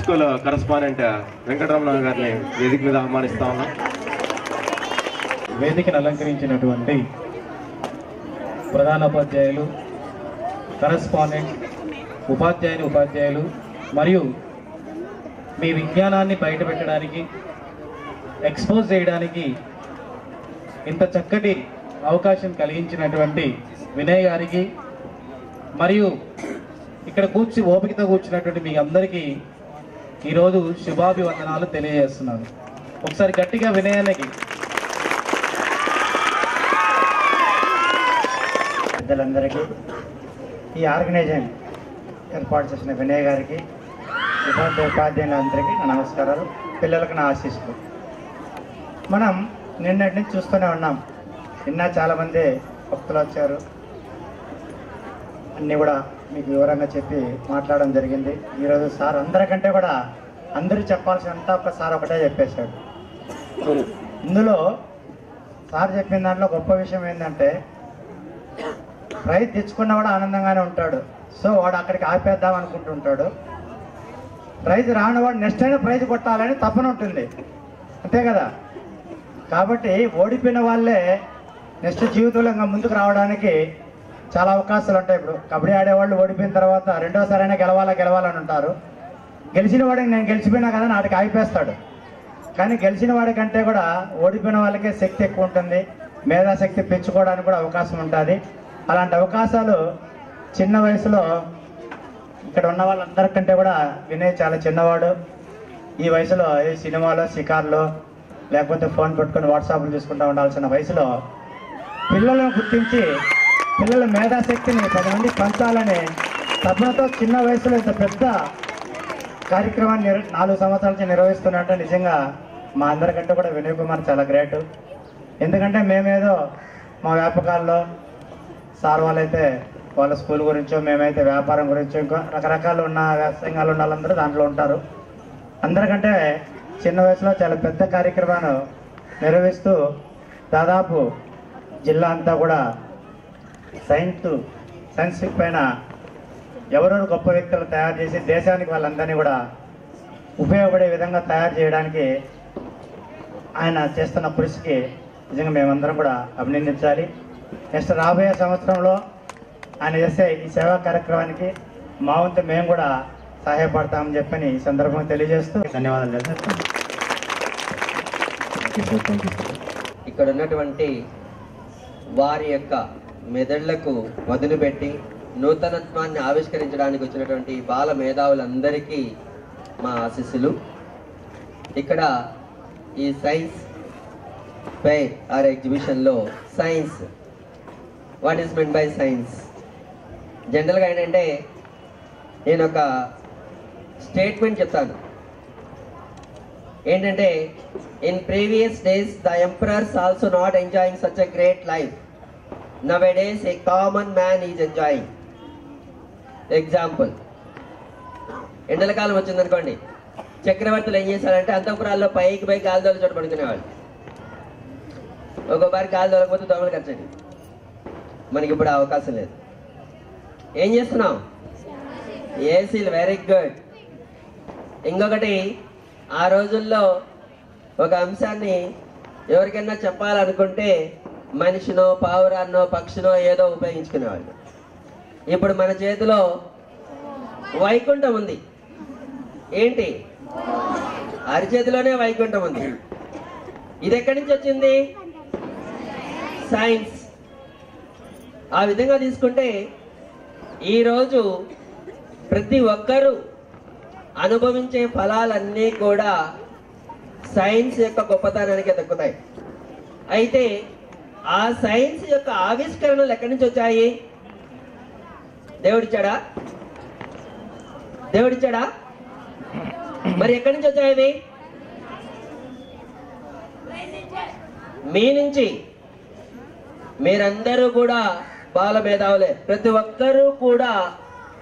School correspondent Venkataramana గారిని వేదిక మీద ఆహ్వానిస్తా ఉన్నాం. వేదికను అలంకరించినటువంటి ప్రధానోపాధ్యాయులు, కరస్పాండెంట్, ఉపాధ్యాయులు మరియు మీ విజ్ఞానాన్ని బయటపెట్టడానికి, ఎక్స్పోజ్ చేయడానికి ఇంత చక్కటి అవకాశం కలిగించినటువంటి వినయ్ గారికి మరియు ఇక్కడ ఓపికతో కూర్చున్నటువంటి మీ అందరికీ ఈరోజు శుభాభివందనాలు తెలియజేస్తున్నాను. ఒకసారి గట్టిగా వినయానికి. పెద్దలందరికీ, ఈ ఆర్గనైజేషన్ ఏర్పాటు చేసిన వినయ్ గారికి, ఉపాధ్యాయులందరికీ నా నమస్కారాలు, పిల్లలకు నా ఆశీస్సులు. మనం నిన్నటి నుంచి చూస్తూనే ఉన్నాం. నిన్న చాలామంది భక్తులు వచ్చారు, అన్నీ కూడా మీకు వివరంగా చెప్పి మాట్లాడడం జరిగింది. ఈరోజు సార్ అందరికంటే కూడా అందరూ చెప్పాల్సినంత ఒకసారి ఒకటే చెప్పేశాడు. ఇందులో సార్ చెప్పిన దాంట్లో గొప్ప విషయం ఏంటంటే, ప్రైజ్ తెచ్చుకున్నా కూడా ఆనందంగానే ఉంటాడు. సో వాడు అక్కడికి ఆపేద్దాం అనుకుంటుంటాడు. ప్రైజ్ రాని వాడు నెక్స్ట్ అయినా ప్రైజ్ కొట్టాలని తపన ఉంటుంది, అంతే కదా. కాబట్టి ఓడిపోయిన వాళ్ళే నెక్స్ట్ జీవితంలో ఇంకా ముందుకు రావడానికి చాలా అవకాశాలు ఉంటాయి. ఇప్పుడు కబడ్డీ ఆడేవాళ్ళు ఓడిపోయిన తర్వాత రెండోసారైనా గెలవాలని ఉంటారు. గెలిచిన వాడికి నేను గెలిచిపోయినా కదా నాటికి ఆగిపేస్తాడు. కానీ గెలిచిన వాడికంటే కూడా ఓడిపోయిన వాళ్ళకే శక్తి ఎక్కువ ఉంటుంది, మేధాశక్తి పెంచుకోవడానికి కూడా అవకాశం ఉంటుంది. అలాంటి అవకాశాలు చిన్న వయసులో ఇక్కడ ఉన్న వాళ్ళందరికంటే కూడా వినయ్ చాలా చిన్నవాడు. ఈ వయసులో ఏ సినిమాలో, షికార్లో, లేకపోతే ఫోన్ పెట్టుకొని వాట్సాప్లు చూసుకుంటూ ఉండాల్సిన వయసులో పిల్లలను గుర్తించి పిల్లల మేధాశక్తిని 10 మందికి పంచాలని తపనతో చిన్న వయసులో ఇంత పెద్ద కార్యక్రమాన్ని 4 సంవత్సరాల నుంచి నిర్వహిస్తున్నట్టు నిజంగా మా అందరికంటే కూడా వినయ్ కుమార్ చాలా గ్రేట్. ఎందుకంటే మేమేదో మా వ్యాపకాల్లో, సార్ వాళ్ళైతే వాళ్ళ స్కూల్ గురించో, మేమైతే వ్యాపారం గురించో, ఇంకా రకరకాలు ఉన్న సంఘాలు ఉన్న వాళ్ళందరూ దాంట్లో ఉంటారు. అందరికంటే చిన్న వయసులో చాలా పెద్ద కార్యక్రమాన్ని నిర్వహిస్తూ దాదాపు జిల్లా అంతా కూడా సైన్స్ పైన ఎవరెవరు గొప్ప వ్యక్తులు తయారు చేసి దేశానికి వాళ్ళందరినీ కూడా ఉపయోగపడే విధంగా తయారు చేయడానికి ఆయన చేస్తున్న కృషికి నిజంగా మేమందరం కూడా అభినందించాలి. నెక్స్ట్ రాబోయే సంవత్సరంలో ఆయన చేసే ఈ సేవా కార్యక్రమానికి మా వంతు మేము కూడా సహాయపడతామని చెప్పని ఈ సందర్భంగా తెలియజేస్తూ ధన్యవాదాలు చేస్తాను. ఇక్కడ ఉన్నటువంటి వారి యొక్క మెదళ్లకు వదిలిపెట్టి నూతనత్వాన్ని ఆవిష్కరించడానికి వచ్చినటువంటి బాల మేధావులందరికీ మా ఆశీస్సులు. ఇక్కడ ఈ సైన్స్ ఫెయిర్ ఆర్ ఎగ్జిబిషన్లో science, what is meant by science, జనరల్గా ఏంటంటే నేను ఒక స్టేట్మెంట్ చెప్తాను. ఏంటంటే, in previous days the emperors also not enjoying such a great life. Nowadays a common man is enjoying. Example, ఎండలకాలం వచ్చిందనుకోండి, చక్రవర్తులు ఏం చేశారంటే అంతఃపురాల్లో పైకి గాలి దోల చోట పడుకునేవాళ్ళు. ఒక్కొక్కసారి గాలి దోలకపోతే దోమలు ఖర్చండి. మనకి ఇప్పుడు అవకాశం లేదు. ఏం చేస్తున్నాం? ఏసీలు. Very good. ఇంకొకటి, ఆ రోజుల్లో ఒక అంశాన్ని ఎవరికైనా చెప్పాలనుకుంటే మనిషినో, పావురాన్నో, పక్షినో ఏదో ఉపయోగించుకునేవాళ్ళు. ఇప్పుడు మన చేతిలో వైకుంఠం ఉంది. ఏంటి? అరిచేతిలోనే వైకుంఠం ఉంది. ఇది ఎక్కడి నుంచి వచ్చింది? సైన్స్. ఆ విధంగా తీసుకుంటే ఈరోజు ప్రతి ఒక్కరూ అనుభవించే ఫలాలన్నీ కూడా సైన్స్ యొక్క గొప్పతనానికి దక్కుతాయి. అయితే ఆ సైన్స్ యొక్క ఆవిష్కరణలు ఎక్కడి నుంచి వచ్చాయి? దేవుడిచ్చాడా? మరి ఎక్కడి నుంచి వచ్చాయి? మీ నుంచి. మీరందరూ కూడా బాల మేధావులే. ప్రతి ఒక్కరూ కూడా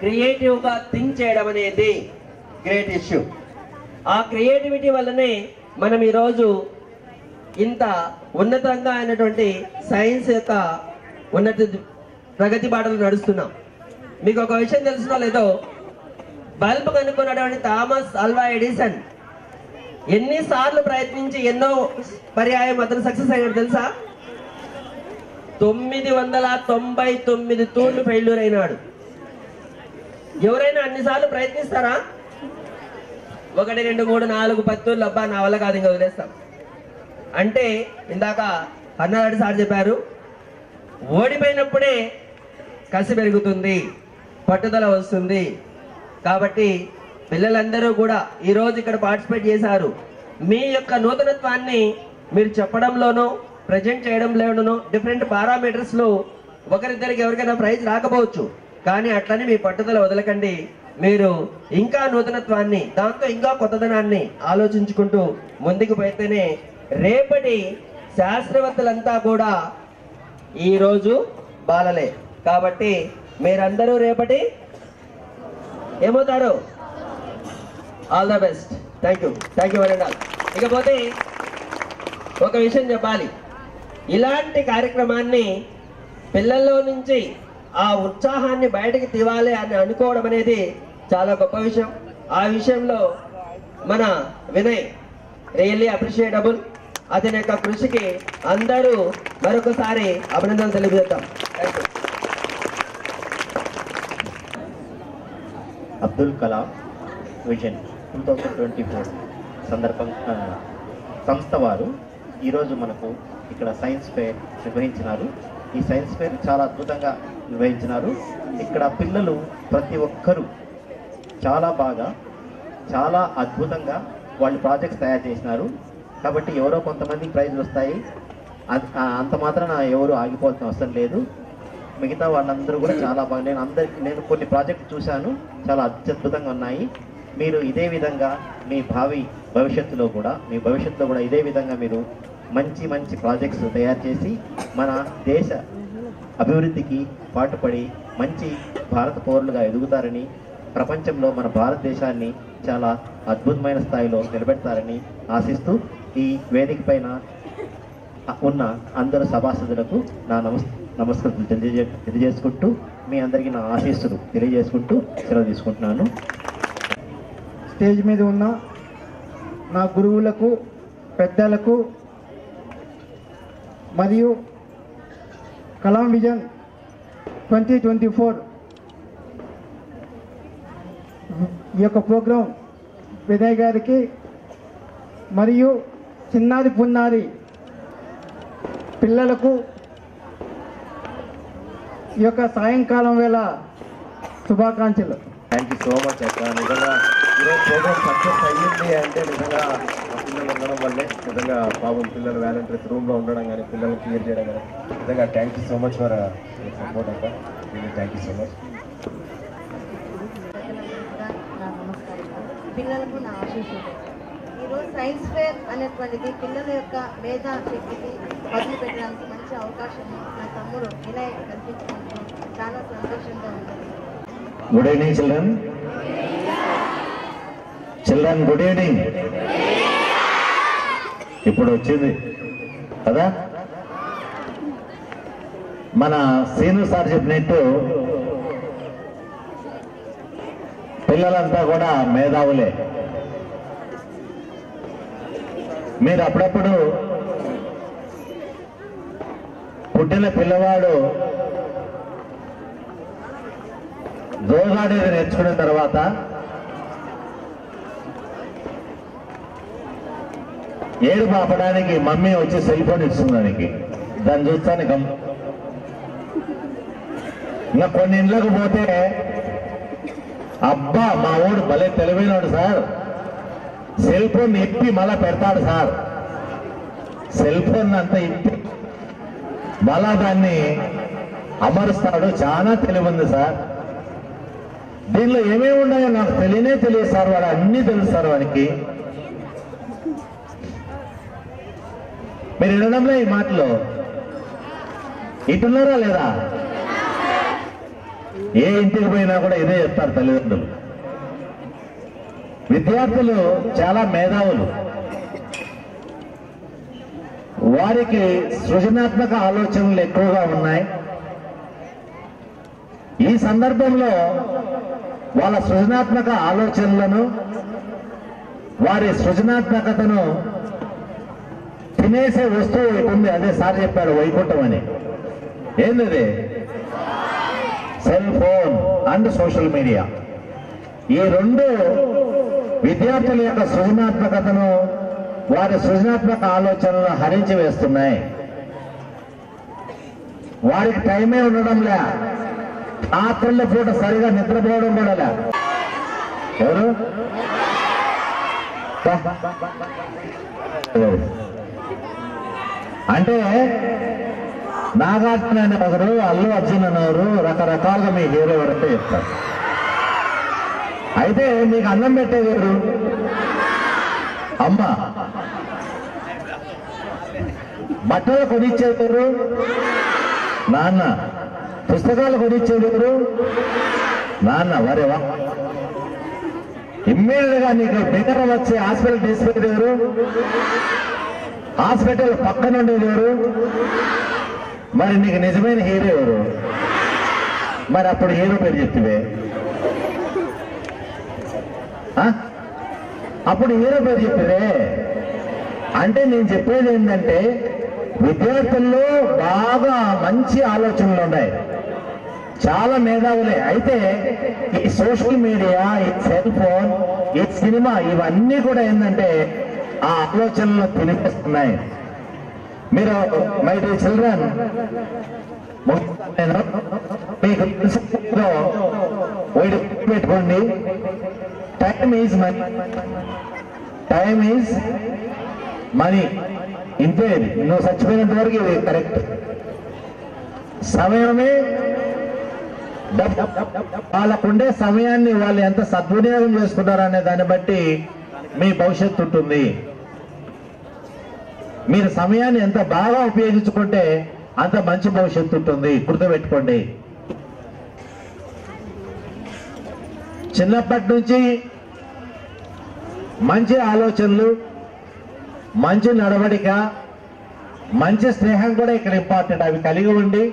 క్రియేటివ్గా థింక్ చేయడం అనేది గ్రేట్ ఇష్యూ. ఆ క్రియేటివిటీ వల్లనే మనం ఈరోజు ఇంత ఉన్నతంగా అయినటువంటి సైన్స్ యొక్క ఉన్నత ప్రగతి బాటలు నడుస్తున్నాం. మీకు ఒక విషయం తెలుసునా లేదో, బల్బ్ కనుక్కున్నటువంటి థామస్ అల్వా ఎడిసన్ ఎన్నిసార్లు ప్రయత్నించి ఎన్నో పర్యాయం అతను సక్సెస్ అయ్యాడు తెలుసా? 999 తూర్లు ఫెయిల్యూర్ అయినాడు. ఎవరైనా అన్నిసార్లు ప్రయత్నిస్తారా? 1 2 3 4 10 తూర్లు అబ్బా నా వల్ల కాదు ఇంకా వదిలేస్తాం అంటే, ఇందాక అన్నారెడ్డి సార్ చెప్పారు, ఓడిపోయినప్పుడే కసి పెరుగుతుంది, పట్టుదల వస్తుంది. కాబట్టి పిల్లలందరూ కూడా ఈరోజు ఇక్కడ పార్టిసిపేట్ చేశారు. మీ యొక్క నూతనత్వాన్ని మీరు చెప్పడంలోనూ ప్రజెంట్ చేయడంలోనూ డిఫరెంట్ పారామీటర్స్లో ఒకరిద్దరికి ఎవరికైనా ప్రైజ్ రాకపోవచ్చు, కానీ అట్లని మీ పట్టుదల వదలకండి. మీరు ఇంకా నూతనత్వాన్ని, దాంతో ఇంకా కొత్తదనాన్ని ఆలోచించుకుంటూ ముందుకు పోతేనే రేపటి శాస్త్రవేత్తలంతా కూడా ఈరోజు బాలలే. కాబట్టి మీరందరూ రేపటి ఏమవుతారు? All the best. Thank you very much. ఇకపోతే ఒక విషయం చెప్పాలి, ఇలాంటి కార్యక్రమాన్ని పిల్లల్లో నుంచి ఆ ఉత్సాహాన్ని బయటకు తీవాలి అని అనుకోవడం అనేది చాలా గొప్ప విషయం. ఆ విషయంలో మన వినయ్ రియల్లీ అప్రిషియేటబుల్. అతని యొక్క కృషికి అందరూ మరొకసారి అభినందనలు తెలియజేద్దాం. Thank you. Abdul Kalam vision 2024 సందర్భంగా సంస్థ వారు ఈరోజు మనకు ఇక్కడ సైన్స్ ఫేర్ నిర్వహించినారు. ఈ సైన్స్ ఫేర్ చాలా అద్భుతంగా నిర్వహించినారు. ఇక్కడ పిల్లలు ప్రతి ఒక్కరూ చాలా బాగా, చాలా అద్భుతంగా వాళ్ళు ప్రాజెక్ట్స్ తయారు చేసినారు. కాబట్టి ఎవరో కొంతమందికి ప్రైజ్లు వస్తాయి, అంత మాత్రాన ఎవరు ఆగిపోవాల్సిన అవసరం లేదు. మిగతా వాళ్ళందరూ కూడా చాలా బాగా, నేను కొన్ని ప్రాజెక్ట్స్ చూశాను, చాలా అత్యద్భుతంగా ఉన్నాయి. మీరు ఇదే విధంగా మీ భవిష్యత్తులో కూడా ఇదే విధంగా మీరు మంచి మంచి ప్రాజెక్ట్స్ తయారు చేసి మన దేశ అభివృద్ధికి పాటుపడి మంచి భారత పౌరులుగా ఎదుగుతారని, ప్రపంచంలో మన భారతదేశాన్ని చాలా అద్భుతమైన స్థాయిలో నిలబెడతారని ఆశిస్తూ ఈ వేదిక పైన ఉన్న అందరు సభాసదులకు నా నమస్కారం తెలియజేసుకుంటూ మీ అందరికీ నా ఆశీస్సులు తెలియజేసుకుంటూ సెలవు తీసుకుంటున్నాను. స్టేజ్ మీద ఉన్న నా గురువులకు, పెద్దలకు మరియు కలాం విజన్ 2024 ఈ యొక్క ప్రోగ్రాం వినయ్ గారికి మరియు చిన్నారి పున్నారి పిల్లలకు ఈ యొక్క సాయంకాలం వేళ శుభాకాంక్షలు. థ్యాంక్ యూ సో మచ్ అక్క. నిజంగా ఈరోజు ప్రోగ్రామ్ సక్సెస్ అయ్యింది అంటే నిజంగా పిల్లలు ఉండడం వల్లే. నిజంగా పాపం పిల్లలు వాలంటీర్స్ రూమ్లో ఉండడం కానీ, పిల్లల్ని క్లియర్ చేయడం కానీ, నిజంగా thank you so much for support అక్క. Thank you so much. పిల్లలకు నా ఆశీస్సులు. ఈరోజు సైన్స్ ఫేర్ అనేటువంటిది పిల్లల యొక్క మేధా శక్తికి మొదలు పెట్టడానికి మంచి అవకాశం నా తమ్ముడు వినయ్ కల్పించినందుకు చాలా సంతోషంగా ఉంది. Good evening children. Good evening. ఇప్పుడు వచ్చింది కదా మన సీను సార్ చెప్పినట్టు పిల్లలంతా కూడా మేధావులే. మీరు అప్పుడప్పుడు పుట్టిన పిల్లవాడు దోగాడేది నేర్చుకున్న తర్వాత ఏడుపు ఆపడానికి మమ్మీ వచ్చి సెల్ ఫోన్ ఇస్తుంది దాన్ని చూస్తాను. ఇంకా కొన్ని ఇండ్లకు పోతే అబ్బా మా ఊడు భలే తెలివైనడు సార్, సెల్ ఫోన్ ఇప్పి మళ్ళా పెడతాడు సార్, సెల్ ఫోన్ అంతా ఇప్పి మళ్ళా దాన్ని అమరుస్తాడు, చాలా తెలివి ఉంది సార్. దీనిలో ఏమేమి ఉన్నాయో నాకు తెలియదు సార్, వాడు అన్నీ తెలుసు సార్ వాడికి. మీరు వినడంలో ఈ మాటలు ఇటున్నారా లేదా? ఏ ఇంటికి పోయినా కూడా ఇదే చెప్తారు తల్లిదండ్రులు. విద్యార్థులు చాలా మేధావులు, వారికి సృజనాత్మక ఆలోచనలు ఎక్కువగా ఉన్నాయి. ఈ సందర్భంలో వాళ్ళ సృజనాత్మక ఆలోచనలను, వారి సృజనాత్మకతను తినేసే వస్తువు ఒకటి ఉంది. అదే సార్ చెప్పాడు, వైకుంఠం అని. ఏంటది? Cell phone and social media. ఈ రెండు విద్యార్థుల యొక్క సృజనాత్మకతను, వారి సృజనాత్మక ఆలోచనలను హరించి వేస్తున్నాయి. వారికి టైమే ఉండడం లే, రాత్రుల పూట సరిగా నిద్రపోవడం కూడా లే. ఎవరు? అంటే నాగార్జున అనే ఒకరు, అల్లు అర్జున్ అనేవారు, రకరకాలుగా మీ హీరో ఎవరంటే చెప్తారు. అయితే మీకు అన్నం పెట్టేది ఎవరు? అమ్మ. బట్టలు కొనిచ్చేది ఎవరు? నాన్న. పుస్తకాలు కొనిచ్చేది ఎవరు? నాన్న. వరేవా, ఇమ్మీడియట్ గా నీకు దగ్గర వచ్చి హాస్పిటల్ తీసుకెళ్ళేది ఎవరు? హాస్పిటల్ పక్కన ఉండేది ఎవరు? మరి నీకు నిజమైన హీరో ఎవరు? మరి అప్పుడు హీరో పేరు చెప్తివే. అప్పుడు హీరో పేరు చెప్పివే. అంటే నేను చెప్పేది ఏంటంటే, విద్యార్థుల్లో బాగా మంచి ఆలోచనలు ఉన్నాయి, చాలా మేధావులే. అయితే ఈ సోషల్ మీడియా, ఈ సెల్ ఫోన్, ఈ సినిమా, ఇవన్నీ కూడా ఏంటంటే ఆ ఆలోచనలు తినిపిస్తున్నాయి. మీరు మై డియర్ చిల్డ్రన్, నేను మీకు పెట్టుకోండి, time is money. Time is money. ఇంతే, నువ్వు చచ్చిపోయినంత వరకు ఇది కరెక్ట్. సమయమే డబ్బు. వాళ్ళకుండే సమయాన్ని వాళ్ళు ఎంత సద్వినియోగం చేసుకుంటారు అనే దాన్ని బట్టి మీ భవిష్యత్తు ఉంటుంది. మీరు సమయాన్ని ఎంత బాగా ఉపయోగించుకుంటే అంత మంచి భవిష్యత్తు ఉంటుంది. గుర్తుపెట్టుకోండి. చిన్నప్పటి నుంచి మంచి ఆలోచనలు, మంచి నడవడిక, మంచి స్నేహం కూడా ఇక్కడ ఇంపార్టెంట్. అవి కలిగి ఉండి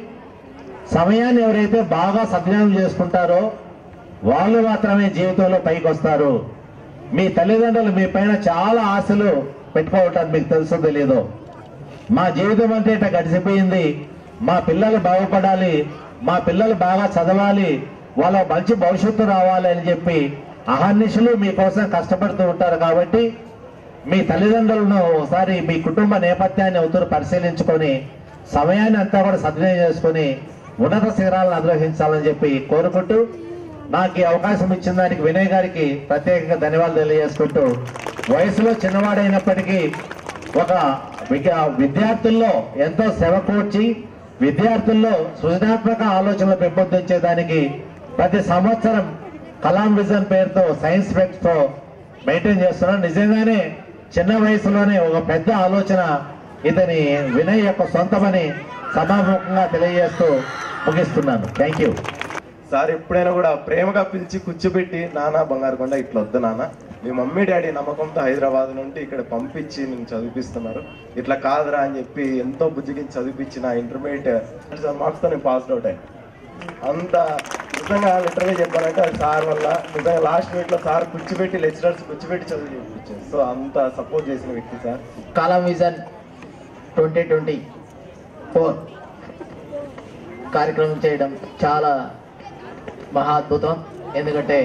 సమయాన్ని ఎవరైతే బాగా సద్వినియోగం చేసుకుంటారో వాళ్ళు మాత్రమే జీవితంలో పైకి వస్తారు. మీ తల్లిదండ్రులు మీ పైన చాలా ఆశలు పెట్టుకోవటానికి మీకు తెలుసో తెలియదో. మా జీవితం అంటే ఇట్లా గడిచిపోయింది, మా పిల్లలు బాగుపడాలి, మా పిల్లలు బాగా చదవాలి, వాళ్ళ మంచి భవిష్యత్తు రావాలి అని చెప్పి అహర్నిశలు మీకోసం కష్టపడుతూ ఉంటారు. కాబట్టి మీ తల్లిదండ్రులను ఒకసారి మీ కుటుంబ నేపథ్యాన్ని అవుతూ పరిశీలించుకొని సమయాన్ని అంతా కూడా సద్వినియోగం చేసుకొని ఉన్నత శిఖరాలను అధిరోహించాలని చెప్పి కోరుకుంటూ, నాకు ఈ అవకాశం ఇచ్చిన దానికి వినయ్ గారికి ప్రత్యేకంగా ధన్యవాదాలు తెలియజేసుకుంటూ, వయసులో చిన్నవాడైనప్పటికీ ఒక విద్యార్థుల్లో ఎంతో శ్రమ కూర్చి విద్యార్థుల్లో సృజనాత్మక ఆలోచనలు పెంపొందించేదానికి ప్రతి సంవత్సరం కలాం విజన్ పేరుతో సైన్స్ ఫెక్ట్తో మెయింటైన్ చేస్తున్నాం. నిజంగానే చిన్న వయసులోనే ఒక పెద్ద ఆలోచన ఇతని వినయ్ యొక్క సొంతమని సభాముఖంగా తెలియజేస్తూ ముగిస్తున్నాను. Thank you. సార్ ఎప్పుడైనా కూడా ప్రేమగా పిలిచి కూర్చోబెట్టి, నాన్న బంగారుకొండ ఇట్లా వద్దు నాన్న, మీ మమ్మీ డాడీ నమ్మకంతో హైదరాబాద్ నుండి ఇక్కడ పంపించి నేను చదివిపిస్తున్నారు, ఇట్లా కాదురా అని చెప్పి ఎంతో బుజ్జిగించి చదివిపించిన ఇంటర్మీడియట్ మార్క్స్తో నేను పాస్డ్ అవుట్ అయ్యాను. అంత నిజంగా లిటరల్గా చెప్పాలంటే అది సార్ వల్ల. నిజంగా లాస్ట్ మినిట్లో సార్ కూర్చోబెట్టి, లెక్చరర్స్ కూర్చోబెట్టి చదివి చూపించారు. సో అంత సపోర్ట్ చేసిన వ్యక్తి సార్. కలాం విజన్ 2024 కార్యక్రమం చేయడం చాలా మహా అద్భుతం. ఎందుకంటే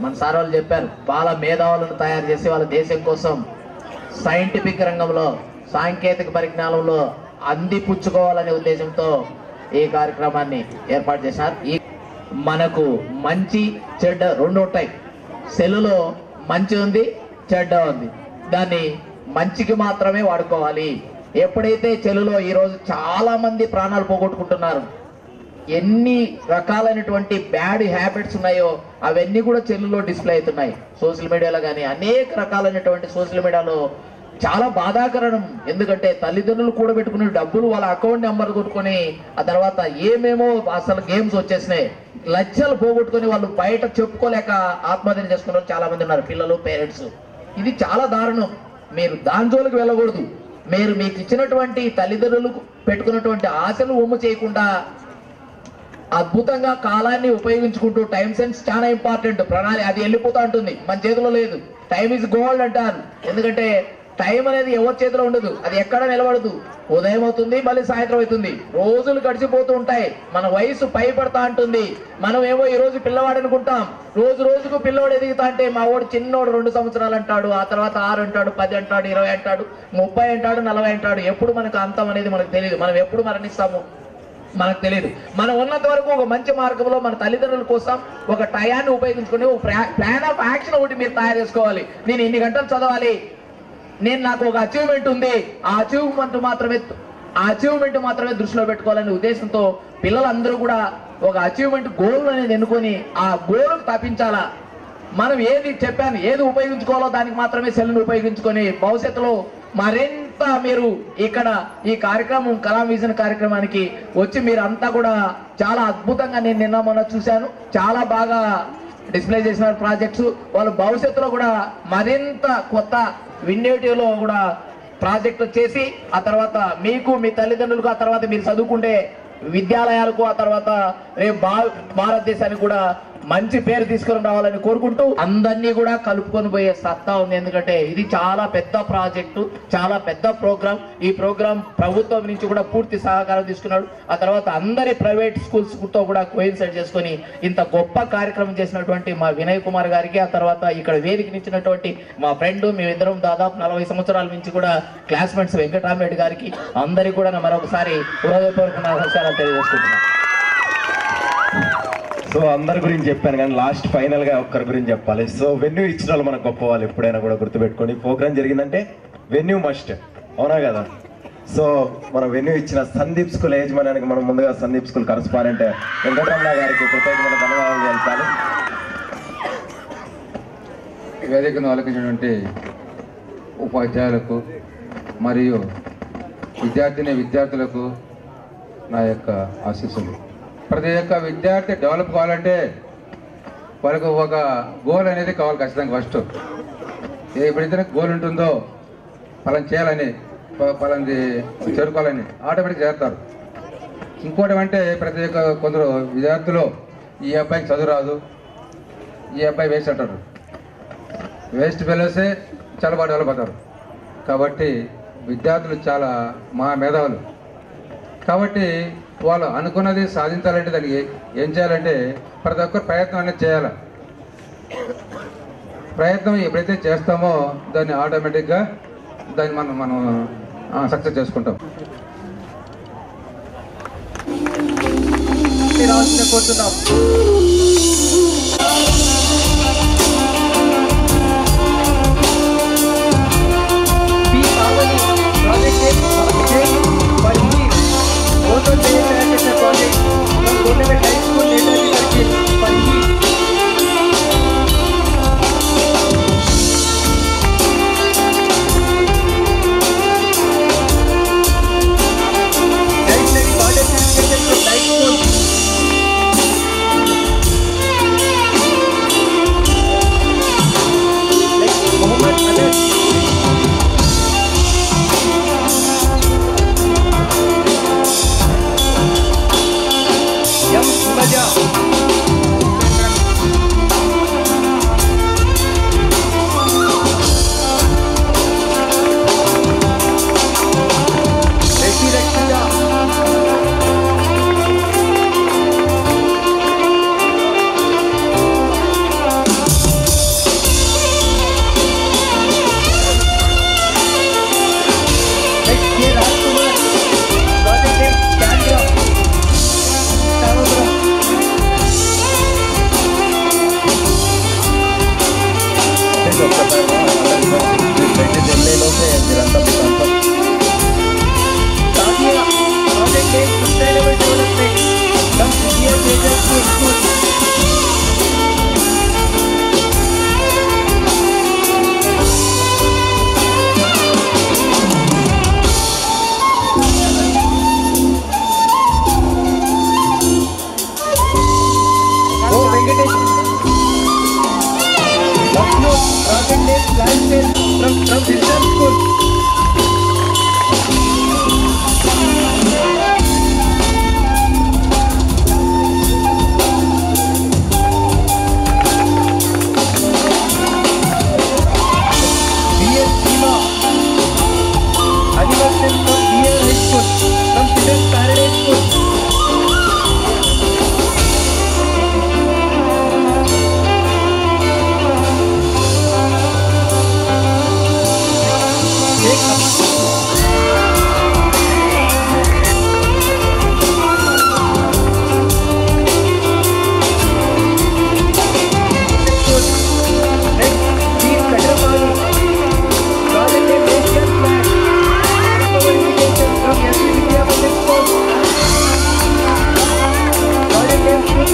మన సార్ వాళ్ళు చెప్పారు, బాల మేధావులను తయారు చేసి వాళ్ళ దేశం కోసం సైంటిఫిక్ రంగంలో, సాంకేతిక పరిజ్ఞానంలో అందిపుచ్చుకోవాలనే ఉద్దేశంతో ఈ కార్యక్రమాన్ని ఏర్పాటు చేశారు. ఈ మనకు మంచి చెడ్డ రెండు ఉంటాయి. సెల్లులో మంచి ఉంది, చెడ్డ ఉంది. దాన్ని మంచికి మాత్రమే వాడుకోవాలి. ఎప్పుడైతే చెల్లులో ఈరోజు చాలా మంది ప్రాణాలు పోగొట్టుకుంటున్నారు, ఎన్ని రకాలైనటువంటి బ్యాడ్ హ్యాబిట్స్ ఉన్నాయో అవన్నీ కూడా చెల్లులో డిస్ప్లే అవుతున్నాయి. సోషల్ మీడియాలో కానీ అనేక రకాలైనటువంటి సోషల్ మీడియాలో చాలా బాధాకరణం. ఎందుకంటే తల్లిదండ్రులు కూడబెట్టుకునే డబ్బులు వాళ్ళ అకౌంట్ నెంబర్ కొట్టుకొని ఆ తర్వాత ఏమేమో అసలు గేమ్స్ వచ్చేసినాయి, లక్షలు పోగొట్టుకొని వాళ్ళు బయట చెప్పుకోలేక ఆత్మహత్య చేసుకున్న చాలా మంది ఉన్నారు, పిల్లలు, పేరెంట్స్. ఇది చాలా దారుణం. మీరు దాని జోలికి వెళ్ళకూడదు. మీరు మీకు ఇచ్చినటువంటి తల్లిదండ్రులు పెట్టుకున్నటువంటి ఆశలు ఒమ్ము చేయకుండా అద్భుతంగా కాలాన్ని ఉపయోగించుకుంటూ టైం సెన్స్ చాలా ఇంపార్టెంట్. ప్రణాళిక అది వెళ్ళిపోతూ ఉంటుంది, మన చేతిలో లేదు. టైం ఈజ్ గోల్డ్ అంటారు. ఎందుకంటే టైం అనేది ఎవరి చేతిలో ఉండదు, అది ఎక్కడ నిలబడదు. ఉదయం అవుతుంది, మళ్ళీ సాయంత్రం అవుతుంది, రోజులు గడిచిపోతూ ఉంటాయి, మన వయసు పైపడతా ఉంటుంది. మనం ఏమో ఈ రోజు పిల్లవాడు అనుకుంటాం, రోజు రోజుకు పిల్లవాడు ఎదుగుతా అంటే మా వాడు చిన్నోడు 2 సంవత్సరాలు అంటాడు, ఆ తర్వాత 6 అంటాడు, 10 అంటాడు, 20 అంటాడు, 30 అంటాడు, 40 అంటాడు. ఎప్పుడు మనకు అంతం అనేది మనకు తెలియదు, మనం ఎప్పుడు మరణిస్తాము మనకు తెలియదు. మనం ఉన్నంత వరకు ఒక మంచి మార్గంలో మన తల్లిదండ్రుల కోసం ఒక టయాన్ని ఉపయోగించుకుని ఒక ప్లాన్ ఆఫ్ యాక్షన్ ఒకటి మీరు తయారు చేసుకోవాలి. నేను ఇన్ని గంటలు చదవాలి, నేను నాకు ఒక అచీవ్మెంట్ ఉంది, ఆ అచీవ్మెంట్ మాత్రమే దృష్టిలో పెట్టుకోవాలనే ఉద్దేశంతో పిల్లలందరూ కూడా ఒక అచీవ్మెంట్ గోల్ అనేది ఎన్నుకొని ఆ గోల్కు తప్పించాలా. మనం ఏది చెప్పాను, ఏది ఉపయోగించుకోవాలో దానికి మాత్రమే సెల్ని ఉపయోగించుకొని భవిష్యత్తులో మరింత మీరు ఇక్కడ ఈ కార్యక్రమం కలాం విజన్ కార్యక్రమానికి వచ్చి మీరు అంతా కూడా చాలా అద్భుతంగా నేను నిన్న మొన్న చూశాను, చాలా బాగా డిస్ప్లే చేసిన ప్రాజెక్ట్స్. వాళ్ళు భవిష్యత్తులో కూడా మరింత కొత్త విన్నేటివ్లో కూడా ప్రాజెక్టు చేసి ఆ తర్వాత మీకు మీ తల్లిదండ్రులకు ఆ తర్వాత మీరు చదువుకుంటే విద్యాలయాలకు ఆ తర్వాత రేపు భారతదేశానికి కూడా మంచి పేరు తీసుకొని రావాలని కోరుకుంటూ అందరినీ కూడా కలుపుకొని పోయే సత్తా ఉంది. ఎందుకంటే ఇది చాలా పెద్ద ప్రాజెక్టు, చాలా పెద్ద ప్రోగ్రామ్. ఈ ప్రోగ్రామ్ ప్రభుత్వం నుంచి కూడా పూర్తి సహకారం తీసుకున్నాడు. ఆ తర్వాత అందరి ప్రైవేట్ స్కూల్స్ తో కూడా కోయిన్సైడ్ చేసుకొని ఇంత గొప్ప కార్యక్రమం చేసినటువంటి మా వినయ్ కుమార్ గారికి, ఆ తర్వాత ఇక్కడ వేదికనిచ్చినటువంటి మా ఫ్రెండ్ మేమిద్దరం దాదాపు 40 సంవత్సరాల నుంచి కూడా క్లాస్మేట్స్ వెంకటరామరెడ్డి గారికి అందరికీ కూడా మరొకసారి హృదయపూర్వక నమస్కారాలు తెలియజేసుకుంటున్నాను. సో అందరి గురించి చెప్పాను కానీ లాస్ట్ ఫైనల్ గా ఒక్కరి గురించి చెప్పాలి. సో వెన్యూ ఇచ్చిన వాళ్ళు మనకు గొప్ప వాళ్ళు ఎప్పుడైనా కూడా గుర్తుపెట్టుకోండి. ప్రోగ్రామ్ జరిగిందంటే వెన్యూ మస్ట్, అవునా కదా? సో మనం వెన్యూ ఇచ్చిన సందీప్ స్కూల్ యజమానికి మనం ముందుగా సందీప్ స్కూల్ కరస్పాండెంట్ వెంకటరమణ గారికి ప్రత్యేకమైన ధన్యవాదాలు తెలపాలి. వేదికను ఆలోచించినటువంటి ఉపాధ్యాయులకు మరియు విద్యార్థులకు నా యొక్క ఆశీస్సులు. ప్రతి ఒక్క విద్యార్థి డెవలప్ కావాలంటే వాళ్ళకు ఒక గోల్ అనేది కావాలి ఖచ్చితంగా. ఫస్ట్ ఎప్పుడైతే గోల్ ఉంటుందో పలాని చేయాలని, పలాంటి చేరుకోవాలని ఆటోమేటిక్ చేస్తారు. ఇంకోటి అంటే ప్రతి ఒక్క కొందరు విద్యార్థులు ఈ అబ్బాయికి చదువు రాదు, ఈ అబ్బాయి వేస్ట్ అంటారు. వేస్ట్ ఫెలోసే చాలా బాగా డెవలప్ అవుతారు. కాబట్టి విద్యార్థులు చాలా మహా మేధావులు. కాబట్టి వాళ్ళు అనుకున్నది సాధించాలంటే దానికి ఏం చేయాలంటే ప్రతి ఒక్కరు ప్రయత్నం అనేది చేయాలి. ప్రయత్నం ఎప్పుడైతే చేస్తామో దాన్ని ఆటోమేటిక్గా దాన్ని మనం సక్సెస్ చేసుకుంటాం.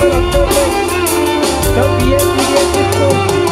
October, BS, BS,